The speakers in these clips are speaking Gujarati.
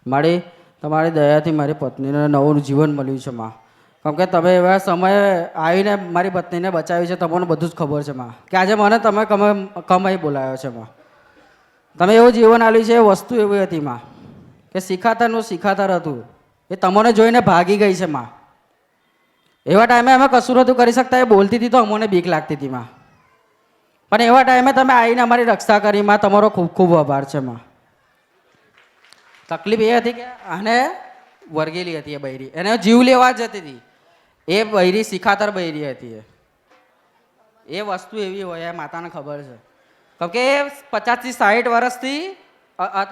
તમારી દયાથી મારી પત્નીને નવું જીવન મળ્યું છે માં. કેમ કે તમે એવા સમયે આવીને મારી પત્નીને બચાવી છે, તમને બધું જ ખબર છે માં, કે આજે મને તમે કમાઈ બોલાવ્યો છે માં. તમે એવું જીવન આપ્યું છે, એ વસ્તુ એવી હતી માં કે શીખાતરનું શીખાતર હતું, એ તમને જોઈને ભાગી ગઈ છે માં. એવા ટાઈમે અમે કશું નહોતું કરી શકતા, એ બોલતી હતી તો અમને બીક લાગતી હતી માં. પણ એવા ટાઈમે તમે આવીને અમારી રક્ષા કરી માં, તમારો ખૂબ ખૂબ આભાર છે માં. તકલીફ એ હતી કે આને વરગેલી હતી એ બૈરી, એને જીવ લેવા જતી હતી. એ બૈરી શિખાતર બૈરી હતી. એ વસ્તુ એવી હોય, એ માતાને ખબર છે. કેમ કે 50 થી 60 વર્ષથી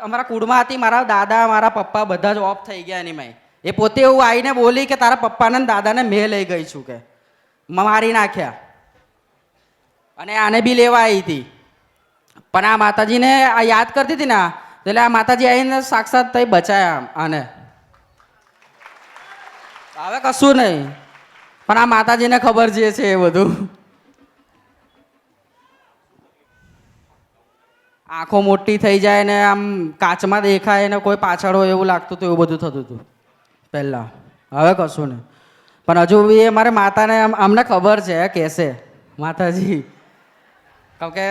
અમારા કુળમાં હતી. મારા દાદા, મારા પપ્પા બધા જ ઓફ થઈ ગયા એની માય. એ પોતે એવું આવીને બોલી કે તારા પપ્પાને દાદાને મેં લઈ ગઈ છું, કે મારી નાખ્યા. અને આને બી લેવા આવી હતી. પણ આ માતાજીને આ યાદ કરતી હતી ને, એટલે આ માતાજી આવીને સાક્ષાત થઈ બચાયા આને. હવે કશું નહીં, પણ આ માતાજીને ખબર જે છે એ બધું. આંખો મોટી થઈ જાય ને આમ કાચમાં દેખાય ને કોઈ પાછળ હોય એવું લાગતું હતું, એવું બધું થતું હતું પહેલા. હવે કશું નહીં. પણ હજુ બી એ મારે માતાને અમને ખબર છે, કહેશે માતાજી, કેમ કે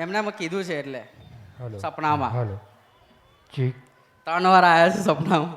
એમને મેં કીધું છે એટલે સપનામાં 3 વાર આવ્યા છે સપનામાં.